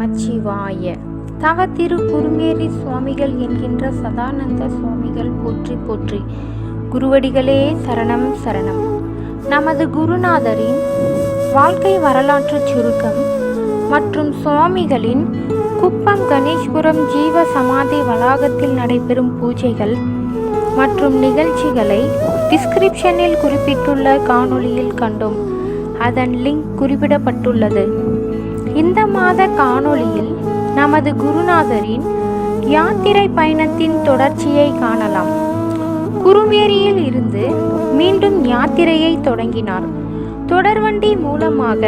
நமச்சிவாய. தவ திரு குருமேரி சுவாமிகள் என்கின்ற சதானந்த சுவாமிகள் போற்றி போற்றி. குருவடிகளே சரணம் சரணம். நமது குருநாதரின் வாழ்க்கை வரலாற்று சுருக்கம் மற்றும் சுவாமிகளின் குப்பம் கணேஷ்புரம் ஜீவ சமாதி வளாகத்தில் நடைபெறும் பூஜைகள் மற்றும் நிகழ்ச்சிகளை டிஸ்கிரிப்ஷனில் குறிப்பிட்டுள்ள காணொளியில் கண்டோம். அதன் லிங்க் குறிப்பிடப்பட்டுள்ளது. இந்த மாத காணொளியில் நமது குருநாதரின் யாத்திரை பயணத்தின் தொடர்ச்சியை காணலாம். குருமேரியில் இருந்து மீண்டும் யாத்திரையை தொடங்கினார். தொடர்வண்டி மூலமாக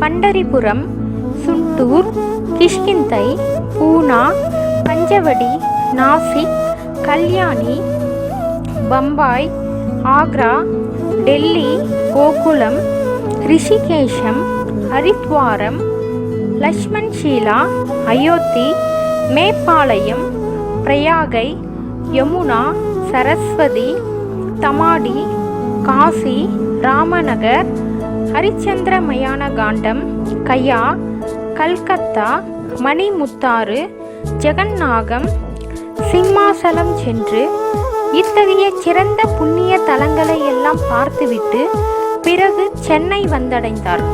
பண்டரிபுரம், சுண்டூர், கிஷ்கிந்தை, பூனா, பஞ்சவடி, நாசிக், கல்யாணி, பம்பாய், ஆக்ரா, டெல்லி, கோகுலம், ரிஷிகேஷம், ஹரித்வாரம், லக்ஷ்மண் ஷீலா, அயோத்தி, மேப்பாளையம், பிரயாகை, யமுனா, சரஸ்வதி, தமாடி, காசி, ராமநகர், ஹரிச்சந்திர மயான காண்டம், கயா, கல்கத்தா, மணிமுத்தாறு, ஜெகநாகம், சிம்மாசலம் சென்று இத்தகைய சிறந்த புண்ணிய தலங்களை எல்லாம் பார்த்துவிட்டு பிறகு சென்னை வந்தடைந்தார்.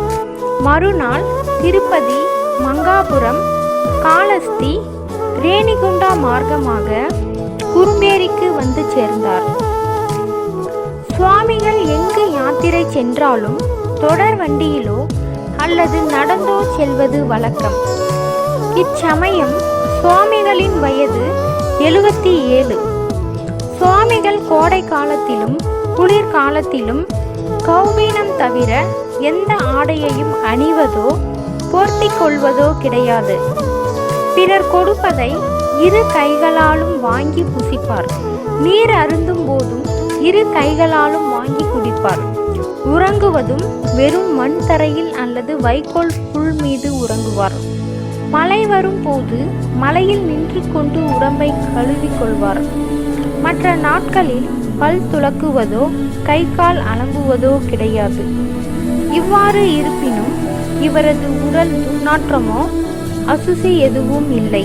மறுநாள் திருப்பதி, மங்காபுரம், காளஸ்தி, ரேணிகுண்டா மார்க்கமாக குருமேரிக்கு வந்து சேர்ந்தார். சுவாமிகள் எங்கு யாத்திரை சென்றாலும் தொடர் வண்டியிலோ அல்லது நடந்தோ செல்வது வழக்கம். இச்சமயம் சுவாமிகளின் வயது 77. சுவாமிகள் கோடை காலத்திலும் குளிர்காலத்திலும் கௌபீனம் தவிர எந்த ஆடையையும் அணிவதோ போர்த்தி கொள்வதோ கிடையாது. பிறர் கொடுப்பதை இரு கைகளாலும் வாங்கி புசிப்பார். நீர் அருந்தும் போதும் இரு கைகளாலும் வாங்கி குடிப்பார். உறங்குவதும் வெறும் மண் தரையில் அல்லது வைக்கோல் புல் மீது உறங்குவார். மழை வரும் போது மலையில் நின்று கொண்டு உடம்பை கழுவிக் கொள்வார். மற்ற நாட்களில் பல் துலக்குவதோ கை கால் அலம்புவதோ கிடையாது. இவ்வாறு இருப்பினும் இவரது உடல் துர்நாற்றமோ அசுசி எதுவும் இல்லை.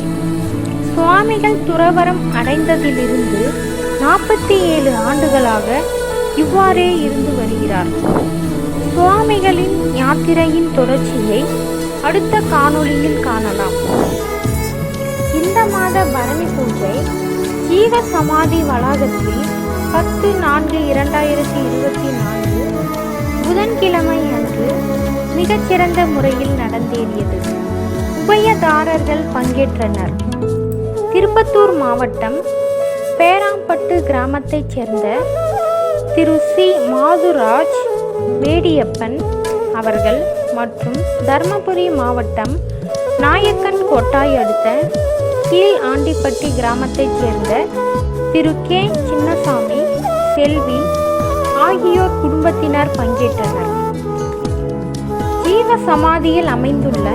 சுவாமிகள் துறவரம் அடைந்ததிலிருந்து 47 ஆண்டுகளாக இவ்வாறே இருந்து வருகிறார். சுவாமிகளின் யாத்திரையின் தொடர்ச்சியை அடுத்த காணொளியில் காணலாம். இந்த மாத பரணி பூஜை ஜீவ சமாதி வளாகத்தில் 10/4/2024 புதன்கிழமை அன்று மிகச்சிறந்த முறையில் நடந்தேறியது. உபயதாரர்கள் பங்கேற்றனர். திருப்பத்தூர் மாவட்டம் பேராம்பட்டு கிராமத்தைச் சேர்ந்த திரு சி. மாதுராஜ் வேடியப்பன் அவர்கள் மற்றும் தர்மபுரி மாவட்டம் நாயக்கன் கோட்டாய் அடுத்த கீழ் ஆண்டிப்பட்டி கிராமத்தைச் சேர்ந்த திரு கே. சின்னசாமி, செல்வி ஆகியோர் குடும்பத்தினர் பங்கேற்றனர். ஜீவ சமாதியில் அமைந்துள்ள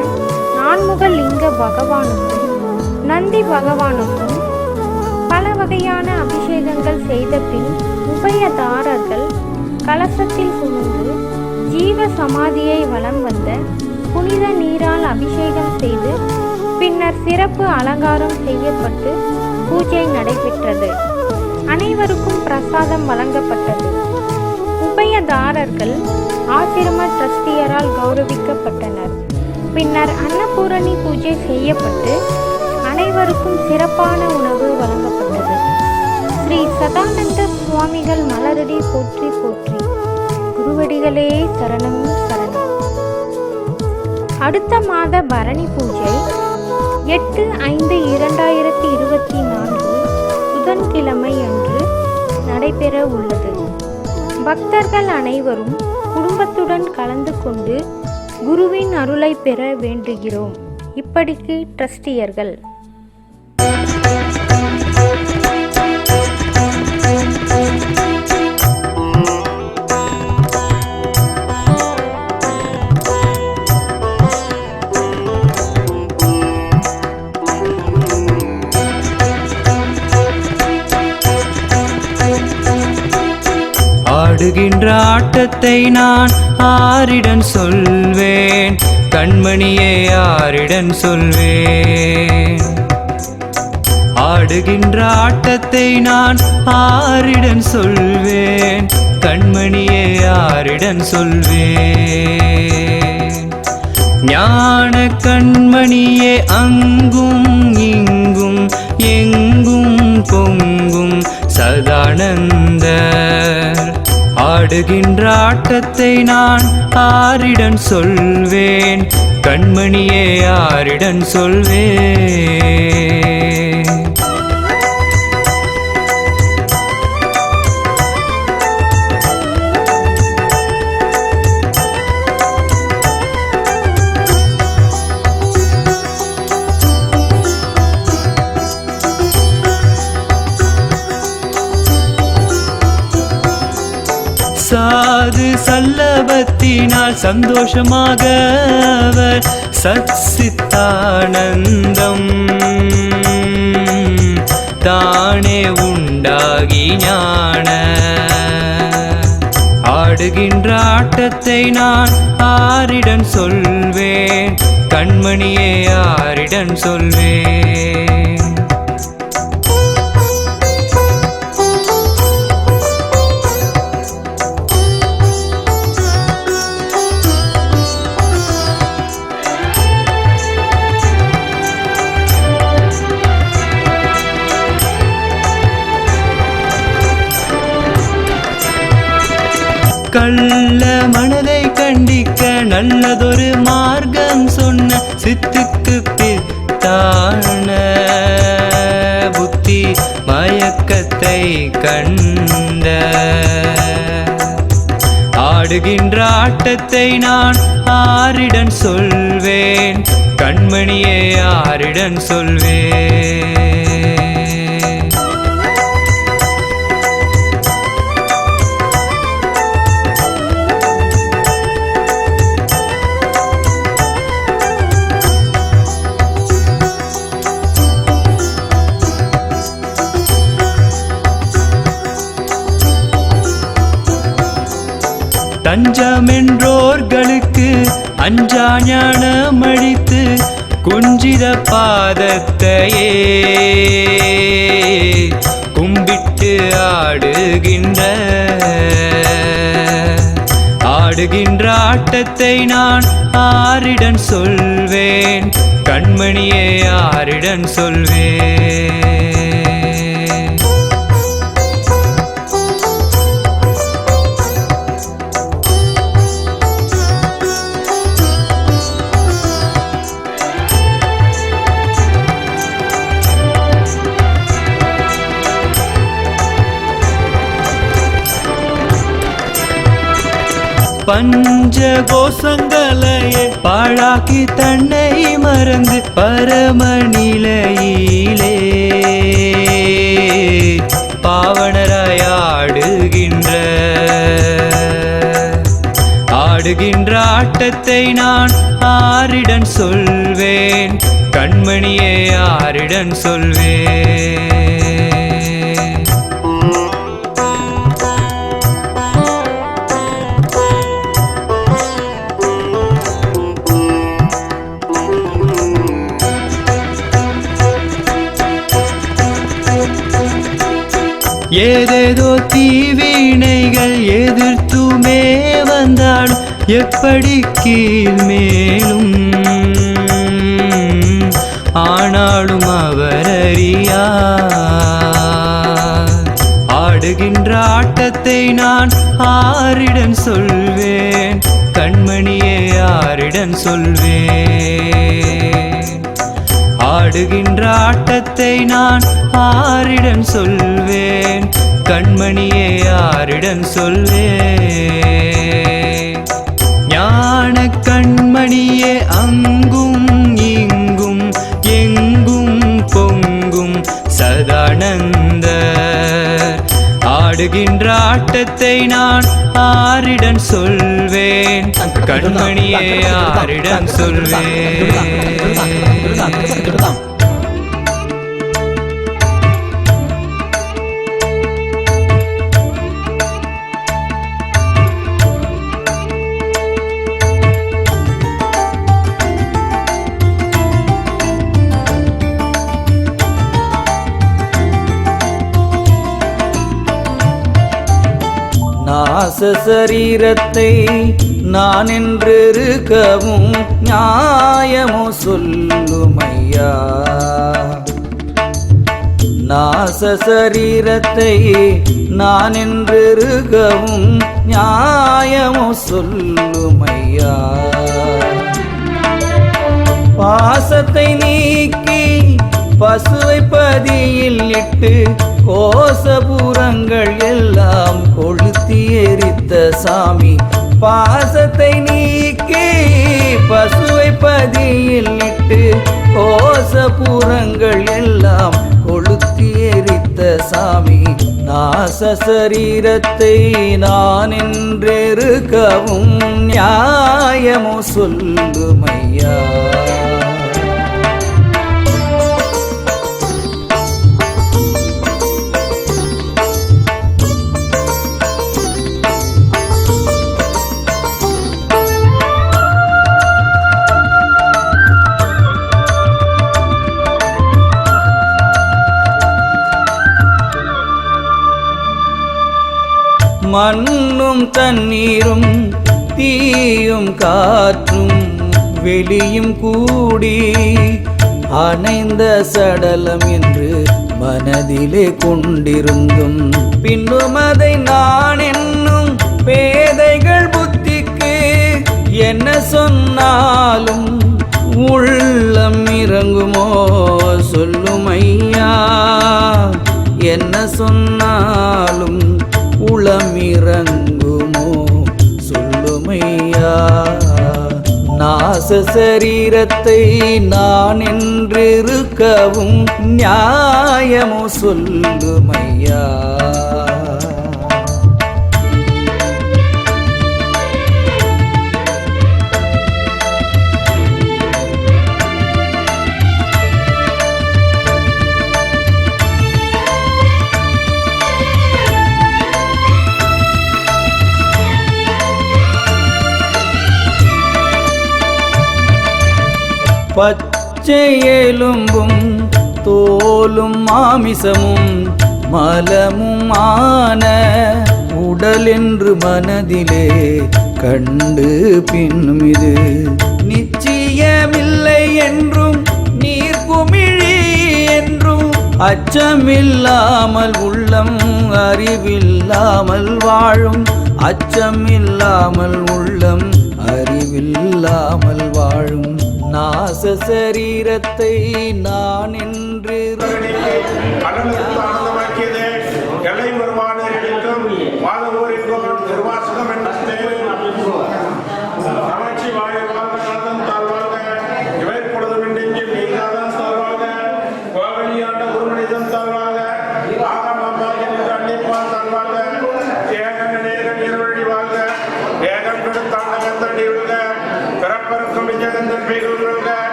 நான்முக லிங்க பகவானுக்கும் நந்தி பகவானுக்கும் பல வகையான அபிஷேகங்கள் செய்த பின் உபயதாரர்கள் கலசத்தில் சுமந்து ஜீவ சமாதியை வலம் வந்த புனித நீரால் அபிஷேகம் செய்து பின்னர் சிறப்பு அலங்காரம் செய்யப்பட்டு பூஜை நடைபெற்றது. அனைவருக்கும் பிரசாதம் வழங்கப்பட்டது. உபயதாரர்கள் ஆசிரம டிரஸ்டியரால் கௌரவிக்கப்பட்டனர். பின்னர் அன்னபூரணி பூஜை செய்யப்பட்டு அனைவருக்கும் சிறப்பான உணவு வழங்கப்பட்டது. ஸ்ரீ சதானந்த சுவாமிகள் மலரடி போற்றி போற்றி. குருவடிகளே சரணம் சரணம். அடுத்த மாத பரணி பூஜை 8/5/2024 புதன்கிழமை அன்று நடைபெற உள்ளது. பக்தர்கள் அனைவரும் குடும்பத்துடன் கலந்து கொண்டு குருவின் அருளை பெற வேண்டுகிறோம். இப்படிக்கு டிரஸ்டியர்கள். ஆடுகின்ற ஆட்டத்தை நான் ஆரிடம் சொல்வேன். கண்மணியே யாரிடம் சொல்வேன்? ஆடுகின்ற ஆட்டத்தை நான் ஆரிடம் சொல்வேன்? கண்மணியே யாரிடம் சொல்வேன்? ஞான கண்மணியே அங்கும் இங்கும் எங்கும் பொங்கும் சதானந்தர். ஆடுகின்ற ஆட்டத்தை நான் ஆரிடம் சொல்வேன்? கண்மணியே யாரிடம் சொல்வேன்? சாது சல்லபத்தினால் சந்தோஷமாக அவர் சச்சித்தானந்தம் தானே உண்டாகி ஞான. ஆடுகின்ற ஆட்டத்தை நான் ஆரிடம் சொல்வேன்? கண்மணியே யாரிடம் சொல்வேன்? கள்ள மனதை கண்டிக்க நல்லதொரு மார்க்கம் சொன்ன சித்துக்கு பித்தான புத்தி மயக்கத்தை கண்ட. ஆடுகின்ற ஆட்டத்தை நான் ஆரிடம் சொல்வேன்? கண்மணியே யாரிடம் சொல்வேன்? தஞ்சமென்றோர்களுக்கு அஞ்சா ஞானம் அளித்து குஞ்சித பாதத்தையே கும்பிட்டு ஆடுகின்ற ஆட்டத்தை நான் ஆரிடம் சொல்வேன்? கண்மணியே யாரிடம் சொல்வேன்? பஞ்ச கோசங்களையே பாழாக்கி தன்னை மறந்து பரமநிலையிலே பாவனராய் ஆடுகின்ற ஆட்டத்தை நான் ஆரிடம் சொல்வேன்? கண்மணியே யாரிடம் சொல்வேன்? ஏதேதோ தீவினைகள் எதிர்த்துமே வந்தாலும் எப்படி கீழ் மேலும் ஆனாலும் அவரறியார். ஆடுகின்ற ஆட்டத்தை நான் ஆரிடம் சொல்வேன்? கண்மணியே யாரிடம் சொல்வேன்? ஆடுகின்ற ஆட்டத்தை நான் ஆரிடம் சொல்வேன்? கண்மணியே யாரிடம் சொல்வேன்? ஞான கண்மணியே அங்கும் இங்கும் எங்கும் பொங்கும் சதானந்தர். ஆடுகின்ற ஆட்டத்தை நான் ஆரிடம் சொல்வேன்? கண்மணியே யாரிடம் சொல்வேன்? நாச சரீரத்தை நான் என்றிருக்கவும் நியாயமோ சொல்லுமையா. நாச சரீரத்தை நான் என்றிருக்கவும் நியாயமோ சொல்லுமையா. பாசத்தை நீக்கி பசுவை பதியில் இட்டு கோசபுரங்கள் எல்லாம் கொளுத்தி எரித்த சாமி. பாசத்தை நீக்கி பசுவை பதியில் இட்டு கோசபுரங்கள் எல்லாம் கொளுத்தி எரித்த சாமி. நாச சரீரத்தை நான் என்றிருக்கவும் நியாயமோ சொல்லுமையா. மண்ணும் தண்ணீரும் தீயும் காற்றும் வெளியும் கூடி அணைந்த சடலம் என்று மனதிலே கொண்டிருந்தும் பின்னும் அதை நான் என்னும் பேதைகள் புத்திக்கு என்ன சொன்னாலும் உள்ளம் இறங்குமோ சொல்லுமையா. என்ன சொன்னாலும் உளமிறங்குமோ சொல்லுமையா. நாச சரீரத்தை நான் என்றிருக்கவும் நியாயமோ சொல்லுமையா. பச்சை எலும்பும் தோலும் மாமிசமும் மலமும் ஆன உடல் என்று மனதிலே கண்டு பின்னும் இது நிச்சயமில்லை என்றும் நீர்க்குமிழி என்றும் அச்சமில்லாமல் உள்ளம் அறிவில்லாமல் வாழும். அச்சமில்லாமல் உள்ளம் அறிவில்லாமல் வாழும். நாச சரீரத்தை நான் என்று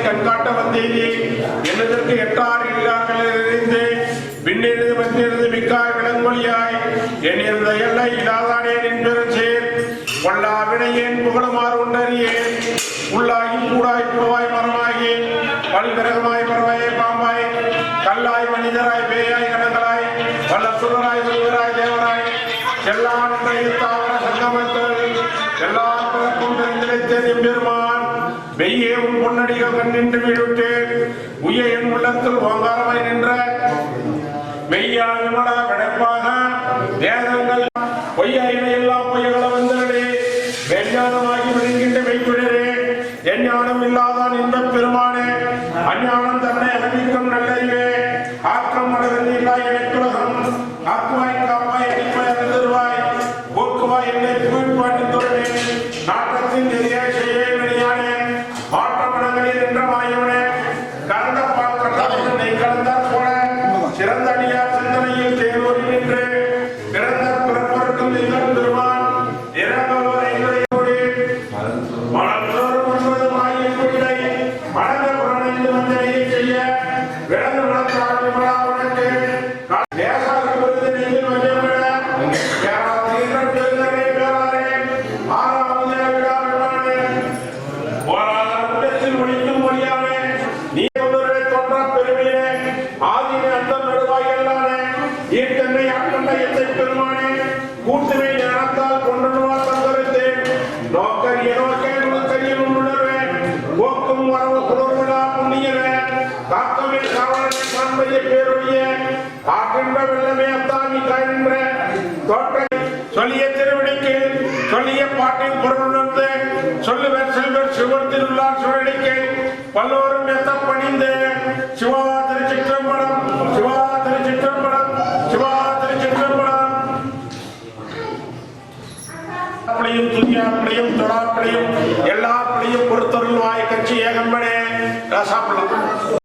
கண்காட்ட வந்தேனே என்னதற்கு எட்டாறு இல்லாக்களிலிருந்து விண்ணிருந்து மண்ணிருந்து மிக்காய் விளங்கொழியாய் என்னிருந்த எல்லை இல்லாதானே நின்றேன் கொள்ளா வினையேன் புகழுமாறு உண்டறியேன் உள்ளாகி கூடாய் புழுவாய் மரமாகி பல்கிரகமாய் பறவையை பாம்பாய் கல்லாய் மனிதராய் பேயாய் கணங்களாய் வல்ல சுடராய் சுடராய் தேவராய் எல்லா தாவர சங்கமத்தில் எல்லா பிறக்கும் தெரிந்திருத்தேன் எம்பெருமான் மெய்யே உன் பொன்னடிகள் கண்ணின்று வீழ்விட்டேன் உய என் உள்ளத்தில் ஓங்காரமாய் நின்ற மெய்யா விமல விடைப்பாக வேதங்கள் பொய்யா இவையெல்லாம் பொய்யகளை வந்தனே மெய்ஞானமாகி விழுங்கின்ற மெய்ப்பிடரே என் ஞானம் இல்லாதான் இன்பப் பெருமானே அஞ்ஞானம் தன்னை அறிவிக்கும் நல்லறிவே ஆக்கம் மனதில் இல்லா எனக்குலகம் ஆக்குவாய் காப்பாய் அடிப்பாய் அறிந்தருவாய் போக்குவாய் என்னை புவிப்பாட்டு தொடரே நாட்டத்தின் எதிரே செய்ய வெளியானே மாற்றமனங்களில் நின்ற மாயவனே கலந்த பால் கட்டளை கலந்தார் போல சிறந்த அடியார் சிந்தனையில் தேர்வோடி நின்று பிறந்த பிறப்பருக்கும் நிகழ் பெருமான் இறங்கோரை மனத்தோறும் ஒன்பது மாயின் குடிலை மனத புறணைந்து வந்தனையை செய்ய விளந்து விளத்தாள் விமலாவுடனே தேசாக விருது நீங்கள் வஞ்சமிட பேராதீர்கள் பெருந்தனை பேராரே சொல்லிய பாட்டின் பொருளுணர்ந்து சொல்லுவர் செல்வர் சிவத்தில் உள்ளார் சுழலிக்கை பல்லோரும் எத்த பணிந்து சிவா திருச்சிற்றம்பலம் சிவா திருச்சிற்றம்பலம் சிவா திருச்சிற்றம்பலம். பிள்ளையும் துதியாப்பிளையும் தொடாப்பிளையும் எல்லா பிள்ளையும் பொறுத்தொருள் வாய் கட்சி ஏகம்பனே சாப்பிடலாம்.